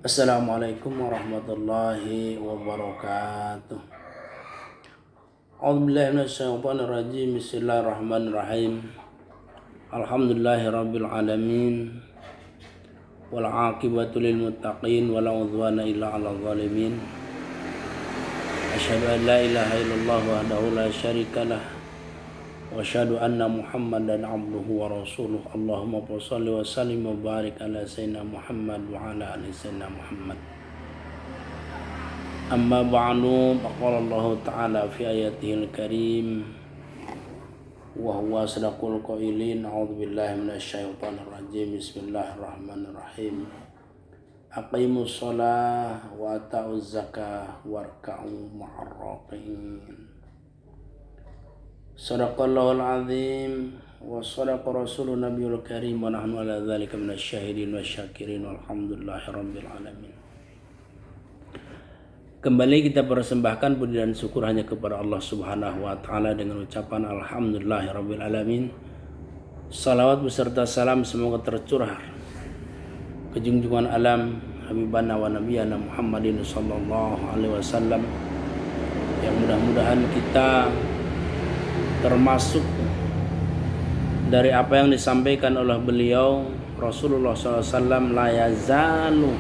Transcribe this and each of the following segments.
Assalamualaikum warahmatullahi wabarakatuh. A'udzubillahi minasyaitonirrajim. Bismillahirrahmanirrahim. Alhamdulillahi rabbil alamin. Wal 'aqibatu lil muttaqin wa la 'udwana illa 'alal zalimin. Asyhadu an la ilaha illallah wahdahu la syarikalah wa asyhadu anna Muhammadan 'abduhu wa rasuluh. Allahumma shalli wa sallim wa barik ala sayyidina Muhammad wa ala ali sayyidina Muhammad. Amma ba'du, faqala Allah ta'ala fi ayatihil karim wa huwa sadaqul qailin. A'udzu billahi minasyaitonir rajim. Bismillahirrahmanirrahim. Aqimus shalah wa ata'uz zakah warka'u ma'ar raqiin. Sadaqallahul azim wa sadaqa rasulun nabiyul karim wa nahnu ala dzalika minasyahidin wasyakirin walhamdulillahi rabbil alamin. Kembali kita persembahkan puji dan syukur hanya kepada Allah Subhanahu wa taala dengan ucapan alhamdulillahi rabbil alamin. Salawat beserta salam semoga tercurah ke junjungan alam habibana wa nabiyana Muhammadin sallallahu alaihi wasallam, yang mudah-mudahan kita termasuk dari apa yang disampaikan oleh beliau Rasulullah SAW, la yazalu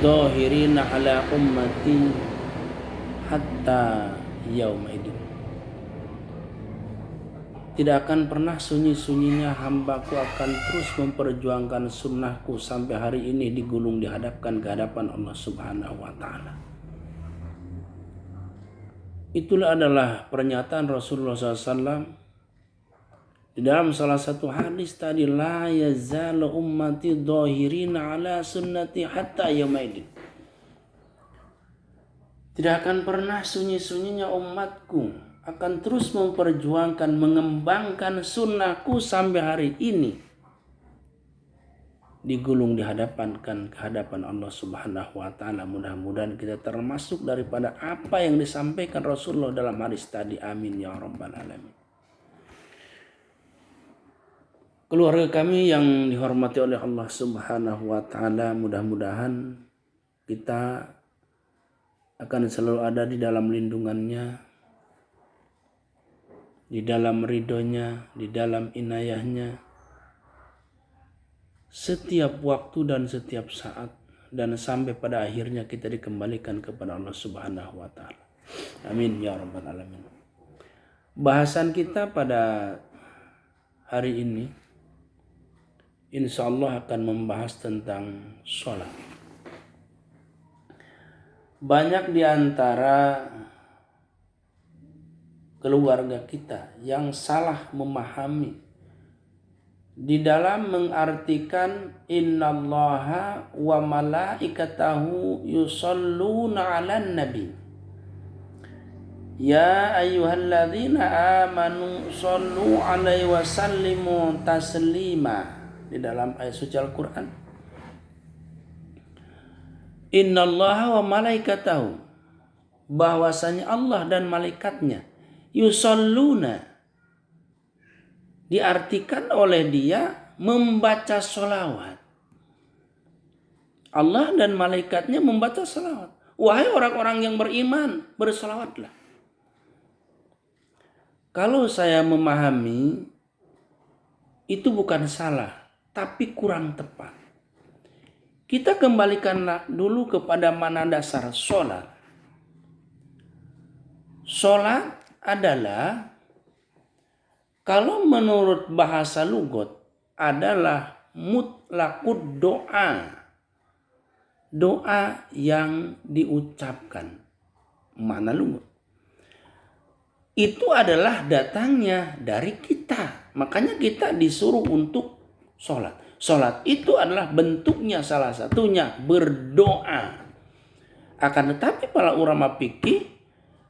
dhahirina ala ummati hatta yaumaidin. Tidak akan pernah sunyi-sunyinya hambaku akan terus memperjuangkan sunnahku sampai hari ini digulung dihadapkan ke hadapan Allah Subhanahu wa ta'ala. Itulah adalah pernyataan Rasulullah SAW di dalam salah satu hadis tadi, la yazalu ummati dhahirina ala sunnati hatta yaumaidin. Tidak akan pernah sunyi-sunyinya umatku akan terus memperjuangkan, mengembangkan sunnahku sampai hari ini digulung dihadapankan ke hadapan Allah Subhanahu wa ta'ala. Mudah-mudahan kita termasuk daripada apa yang disampaikan Rasulullah dalam hadis tadi. Amin ya rabbal alamin. Keluarga kami yang dihormati oleh Allah Subhanahu wa ta'ala, mudah-mudahan kita akan selalu ada di dalam lindungannya, di dalam ridhonya, di dalam inayahnya setiap waktu dan setiap saat, dan sampai pada akhirnya kita dikembalikan kepada Allah Subhanahu wa ta'ala. Amin ya rabbal alamin. Bahasan kita pada hari ini insya Allah akan membahas tentang sholat. Banyak di antara keluarga kita yang salah memahami di dalam mengartikan innallaha wa malaikatahu yusholluna 'alan nabi ya ayyuhalladzina amanu shollu 'alaihi wa sallimu taslima. Di dalam ayat suci Al-Quran, innallaha wa malaikatahu, bahwasanya Allah dan malaikatnya, yusholluna, diartikan oleh dia membaca sholawat. Allah dan malaikatnya membaca sholawat. Wahai orang-orang yang beriman, bersolawatlah. Kalau saya memahami itu bukan salah, tapi kurang tepat. Kita kembalikanlah dulu kepada mana dasar sholat. Sholat adalah, kalau menurut bahasa lugat, adalah mutlaqud doa. Doa yang diucapkan. Mana lugat? Itu adalah datangnya dari kita. Makanya kita disuruh untuk sholat. Sholat itu adalah bentuknya salah satunya berdoa. Akan tetapi para ulama fikih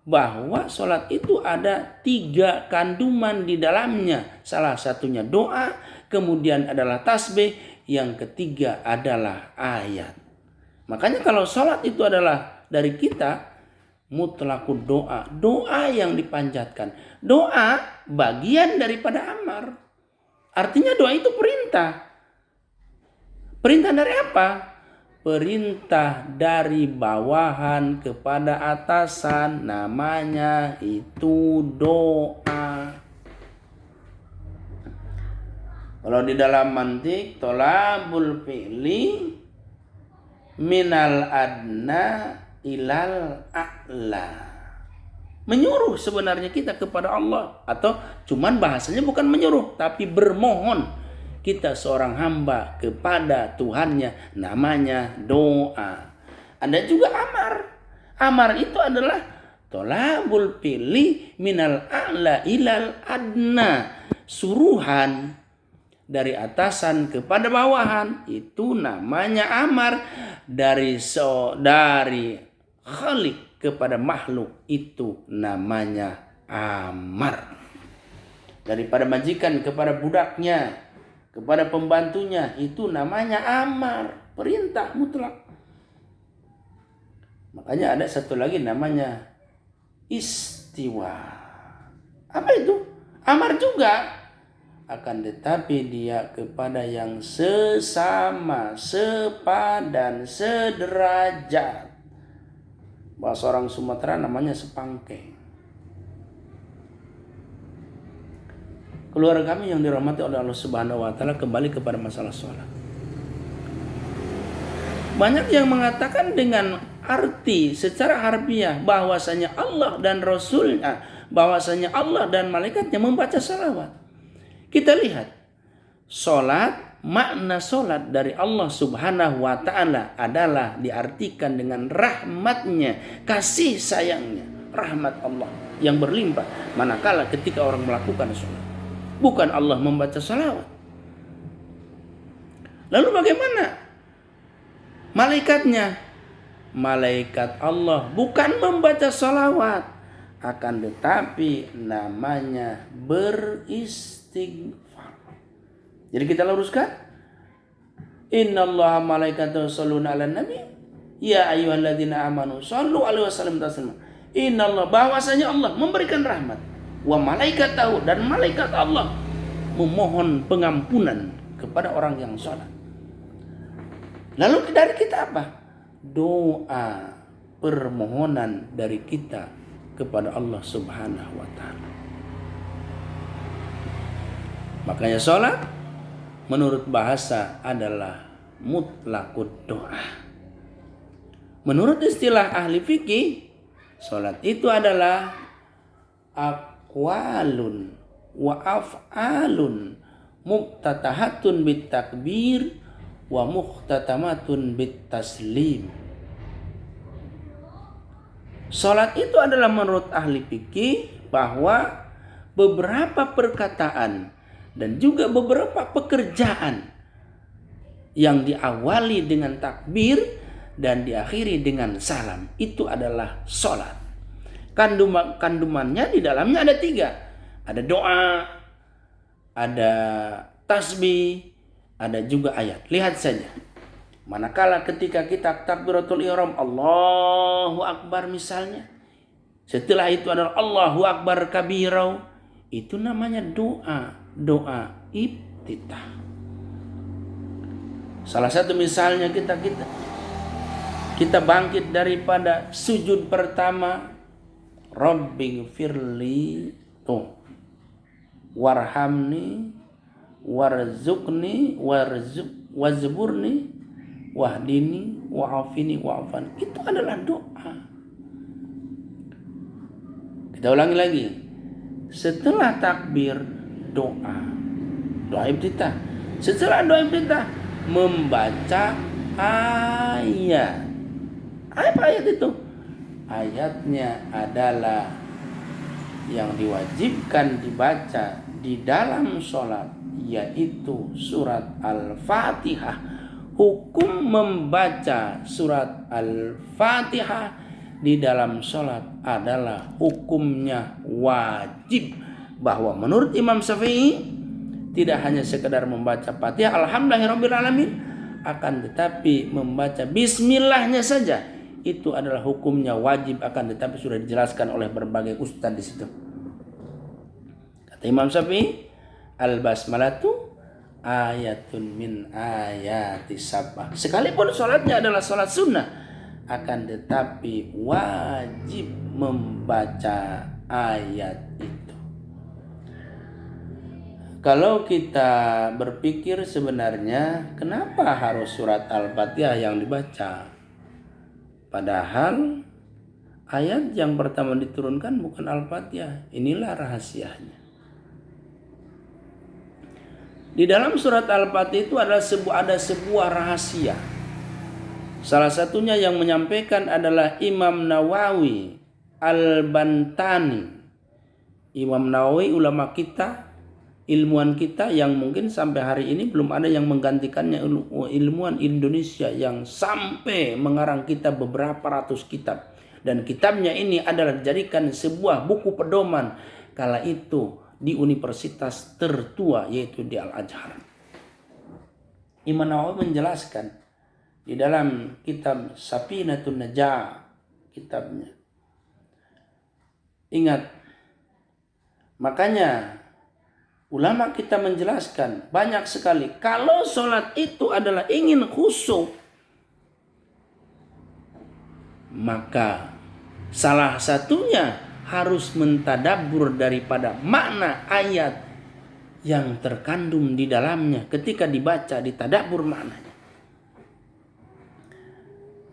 bahwa sholat itu ada 3 kandungan di dalamnya. Salah satunya doa, kemudian adalah tasbih, yang ketiga adalah ayat. Makanya kalau sholat itu adalah dari kita, mutlaqud doa, doa yang dipanjatkan. Doa bagian daripada amar. Artinya doa itu perintah. Perintah dari apa? perintah dari bawahan kepada atasan, namanya itu doa. Kalau di dalam mantik, tolabul fi'li minal adna ilal a'la. Menyuruh sebenarnya kita kepada Allah, atau cuman bahasanya bukan menyuruh, tapi bermohon. Kita seorang hamba kepada Tuhannya, namanya doa. Ada juga amar. Amar itu adalah tolabul fi'li minal a'la ilal adna. Suruhan dari atasan kepada bawahan, itu namanya amar. Dari khalik kepada makhluk, itu namanya amar. Daripada majikan kepada budaknya, kepada pembantunya, itu namanya amar, perintah mutlak. Makanya ada satu lagi namanya istiwa. Apa itu? Amar juga. Akan tetapi dia kepada yang sesama, sepadan, sederajat. Bahasa orang Sumatera namanya sepangke. Keluarga kami yang dirahmati oleh Allah Subhanahu wa taala, kembali kepada masalah sholat. Banyak yang mengatakan dengan arti secara harfiah bahwasanya Allah dan Rasulnya, bahwasanya Allah dan malaikatnya membaca salawat. Kita lihat sholat, makna sholat dari Allah Subhanahu wa taala adalah diartikan dengan rahmatnya, kasih sayangnya, rahmat Allah yang berlimpah manakala ketika orang melakukan sholat. Bukan Allah membaca salawat. Lalu bagaimana malaikatnya? Malaikat Allah bukan membaca salawat, akan tetapi namanya beristighfar. Jadi kita luruskan. Innallaha malaikatahu yusholluna 'alan nabi ya ayyuhalladzina amanu shallu 'alaihi wasallam taslima. Innallaha, bahwasanya Allah memberikan rahmat. Wa malaikat tahu, dan malaikat Allah memohon pengampunan kepada orang yang sholat. Lalu dari kita apa? Doa, permohonan dari kita kepada Allah Subhanahu wa taala. Makanya sholat menurut bahasa adalah mutlaqud doa. Menurut istilah ahli fikih, sholat itu adalah aqwalun wa af'alun muftatahatun bit takbir wa muhtatamatun bit taslim. Salat itu adalah menurut ahli fikih bahwa beberapa perkataan dan juga beberapa pekerjaan yang diawali dengan takbir dan diakhiri dengan salam, itu adalah salat. Kandungannya di dalamnya ada 3. Ada doa, ada tasbih, ada juga ayat. Lihat saja. Manakala ketika kita takbiratul ihram, Allahu Akbar misalnya, setelah itu adalah Allahu Akbar kabirau, itu namanya doa iftitah. Salah satu misalnya kita bangkit daripada sujud pertama, Rabbighfirli warhamni warzuqni wazburni wahdini wa'afini wa'afan. Itu adalah doa. Kita ulangi lagi. Setelah takbir, doa iftitah. Setelah doa iftitah, membaca ayat. Apa ayat itu? Ayatnya adalah yang diwajibkan dibaca di dalam sholat, yaitu surat Al-Fatihah. Hukum membaca surat Al-Fatihah di dalam sholat adalah hukumnya wajib. Bahwa menurut Imam Syafi'i, tidak hanya sekedar membaca Fatihah Alhamdulillahirrabbilalamin, akan tetapi membaca bismillahnya saja itu adalah hukumnya wajib, akan tetapi sudah dijelaskan oleh berbagai ustaz di situ. Kata Imam Syafi'i, al-basmalatu ayatun min ayati sabah. Sekalipun sholatnya adalah sholat sunnah, akan tetapi wajib membaca ayat itu. Kalau kita berpikir sebenarnya kenapa harus surat Al-Fatihah yang dibaca? Padahal ayat yang pertama diturunkan bukan Al-Fatihah. Inilah rahasianya. Di dalam surat Al-Fatihah itu ada sebuah rahasia. Salah satunya yang menyampaikan adalah Imam Nawawi Al-Bantani. Imam Nawawi ulama kita, ilmuwan kita yang mungkin sampai hari ini belum ada yang menggantikannya, ilmuwan Indonesia yang sampai mengarang kitab beberapa ratus kitab. Dan kitabnya ini adalah dijadikan sebuah buku pedoman kala itu di universitas tertua, yaitu di Al-Azhar. Imam Nawawi menjelaskan di dalam kitab Safinatun Najah, kitabnya. Ingat, makanya ulama kita menjelaskan banyak sekali, kalau sholat itu adalah ingin khusyuk, maka salah satunya harus mentadabbur daripada makna ayat yang terkandung di dalamnya. Ketika dibaca, ditadabbur maknanya.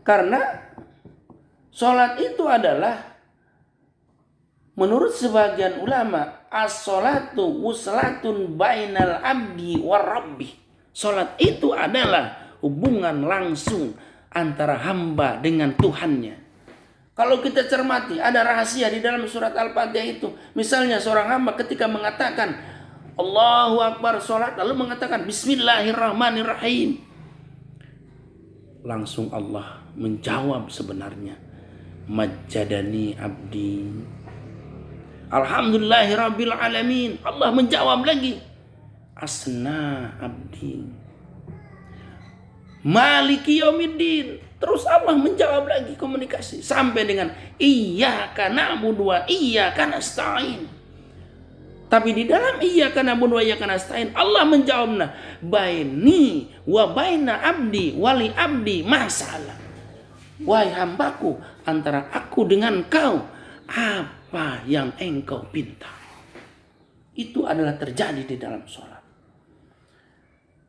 Karena sholat itu adalah, menurut sebagian ulama, as-sholatu wuslatun bainal abdi warabbi. Sholat itu adalah hubungan langsung antara hamba dengan Tuhannya. Kalau kita cermati, ada rahasia di dalam surat Al-Fatihah itu. Misalnya seorang hamba ketika mengatakan Allahu Akbar sholat, lalu mengatakan Bismillahirrahmanirrahim, langsung Allah menjawab sebenarnya, Majjadani abdi, Alhamdulillahirabbil alamin. Allah menjawab lagi, Asna abdi, Maliki yaumiddin. Terus Allah menjawab lagi, komunikasi sampai dengan Iyyaka na'budu wa iyyaka nasta'in. Tapi di dalam Iyyaka na'budu wa iyyaka nasta'in, Allah menjawabnya, baini wa baina abdi wali abdi masalah. Wahai hambaku, antara aku dengan kau, apa yang engkau pinta. Itu adalah terjadi di dalam sholat.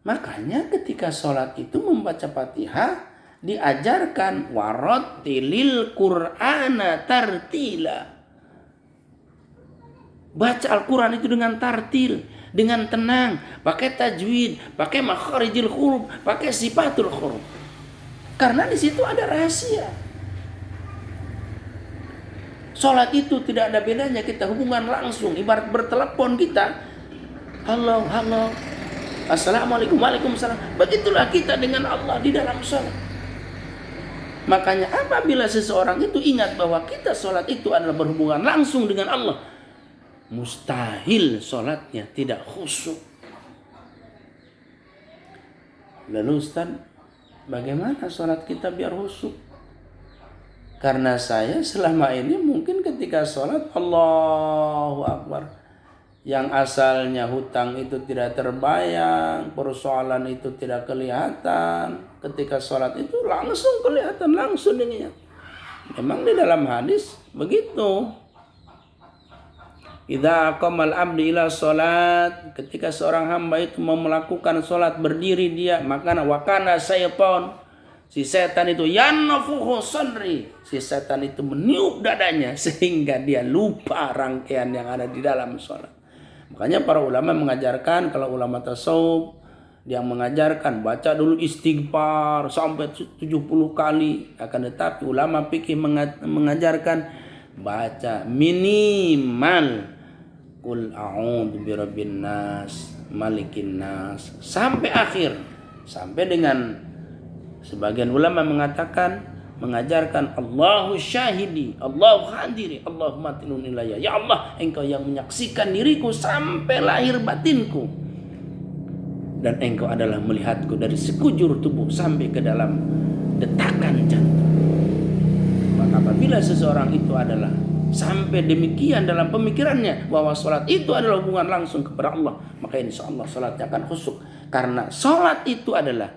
Makanya ketika sholat itu membaca Fatihah, diajarkan warattilil Qur'ana tartila. Baca Al-Quran itu dengan tartil, dengan tenang, pakai tajwid, pakai makharijil huruf, pakai sifatul huruf. Karena di situ ada rahasia. Salat itu tidak ada bedanya, kita hubungan langsung, ibarat bertelepon kita. Halo, halo. Assalamualaikum, waalaikumsalam. Begitulah kita dengan Allah di dalam salat. Makanya apabila seseorang itu ingat bahwa kita sholat itu adalah berhubungan langsung dengan Allah, mustahil sholatnya tidak khusyuk. Lalu Ustaz, bagaimana sholat kita biar khusyuk? Karena saya selama ini mungkin ketika sholat Allahu Akbar, yang asalnya hutang itu tidak terbayang, persoalan itu tidak kelihatan, ketika sholat itu langsung kelihatan, langsung diingat. Memang di dalam hadis begitu. Idza qamal abdi ila sholat, ketika seorang hamba itu mau melakukan sholat, berdiri dia, maka wakana syaitan, si setan itu yanfuhu sadri, si setan itu meniup dadanya sehingga dia lupa rangkaian yang ada di dalam sholat. Makanya para ulama mengajarkan, kalau ulama tasawuf dia mengajarkan baca dulu istighfar sampai 70 kali. Akan tetapi ulama fikih mengajarkan baca minimal Qul a'udzu birabbin nas, malikin nas sampai akhir. Sampai dengan sebagian ulama mengatakan, mengajarkan Allahu syahidi, Allahu hadiri, Allahumma tinun ilayya. Ya Allah, engkau yang menyaksikan diriku sampai lahir batinku, dan engkau adalah melihatku dari sekujur tubuh sampai ke dalam detakan jantung. Maka apabila seseorang itu adalah sampai demikian dalam pemikirannya bahwa sholat itu adalah hubungan langsung kepada Allah, maka insya Allah sholatnya akan khusyuk. Karena sholat itu adalah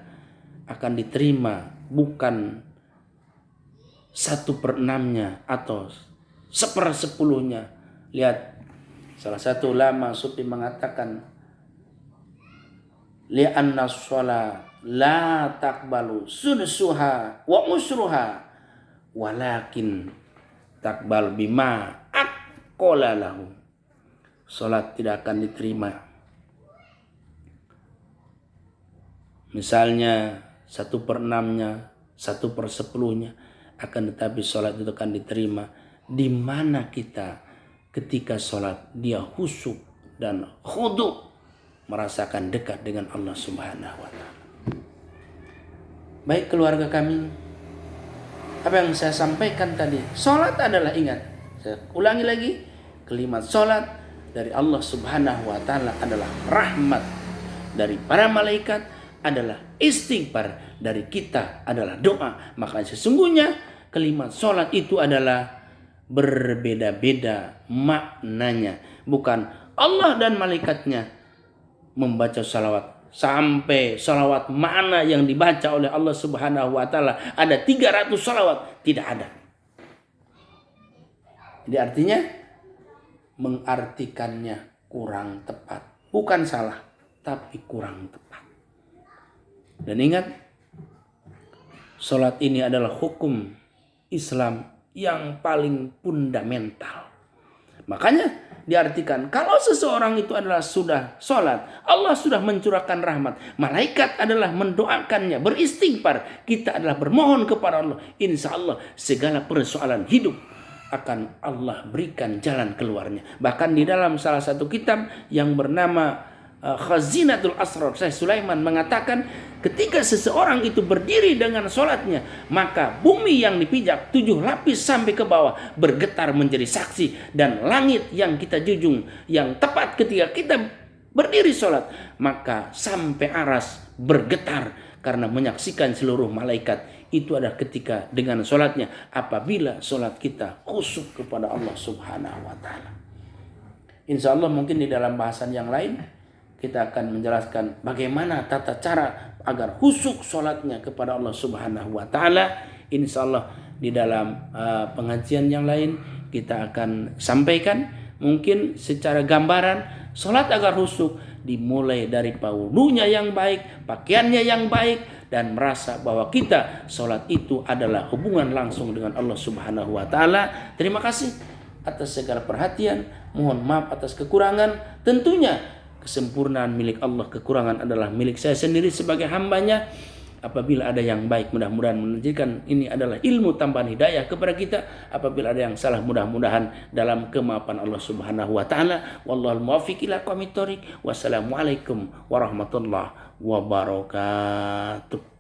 akan diterima bukan 1/6-nya atau 1/10-nya. Lihat, salah satu ulama sufi mengatakan, li'anna sholat la takbalu sudsuha wa usruha walakin takbal bima aqala lahu. Sholat tidak akan diterima misalnya 1/6-nya, 1/10-nya, akan tetapi sholat itu akan diterima di mana kita ketika sholat dia khusyuk dan khudu, merasakan dekat dengan Allah Subhanahu wa Ta'ala. Baik keluarga kami, apa yang saya sampaikan tadi, sholat adalah, ingat, saya ulangi lagi, kalimat sholat dari Allah Subhanahu wa Ta'ala adalah rahmat dari para malaikat, adalah istighfar dari kita, adalah doa. Maka sesungguhnya kalimat sholat itu adalah berbeda-beda maknanya. Bukan Allah dan malaikatnya membaca salawat sampai salawat mana yang dibaca oleh Allah Subhanahu wa Ta'ala ada 300 salawat, tidak ada. Jadi artinya mengartikannya kurang tepat, bukan salah, tapi kurang tepat. Dan ingat, sholat ini adalah hukum Islam yang paling fundamental. Makanya diartikan kalau seseorang itu adalah sudah sholat, Allah sudah mencurahkan rahmat, malaikat adalah mendoakannya, beristighfar, kita adalah bermohon kepada Allah, insya Allah segala persoalan hidup akan Allah berikan jalan keluarnya. Bahkan di dalam salah satu kitab yang bernama Khazinatul Asrar, Syekh Sulaiman mengatakan, ketika seseorang itu berdiri dengan sholatnya, maka bumi yang dipijak 7 lapis sampai ke bawah bergetar menjadi saksi, dan langit yang kita junjung yang tepat ketika kita berdiri sholat, maka sampai aras bergetar karena menyaksikan seluruh malaikat. Itu adalah ketika dengan sholatnya, apabila sholat kita khusyuk kepada Allah Subhanahu wa Ta'ala. Insya Allah mungkin di dalam bahasan yang lain kita akan menjelaskan bagaimana tata cara agar khusyuk sholatnya kepada Allah Subhanahu wa Ta'ala. Insya Allah di dalam pengajian yang lain kita akan sampaikan mungkin secara gambaran sholat agar khusyuk dimulai dari wudunya yang baik, pakaiannya yang baik, dan merasa bahwa kita sholat itu adalah hubungan langsung dengan Allah Subhanahu wa Ta'ala. Terima kasih atas segala perhatian, mohon maaf atas kekurangan. Tentunya kesempurnaan milik Allah, kekurangan adalah milik saya sendiri sebagai hambanya. Apabila ada yang baik, mudah-mudahan menjadikan ini adalah ilmu tambahan hidayah kepada kita. Apabila ada yang salah, mudah-mudahan dalam kemaafan Allah Subhanahu wa Ta'ala. Wallahul muwaffiq ila aqwamit thoriq. Wassalamualaikum warahmatullahi wabarakatuh.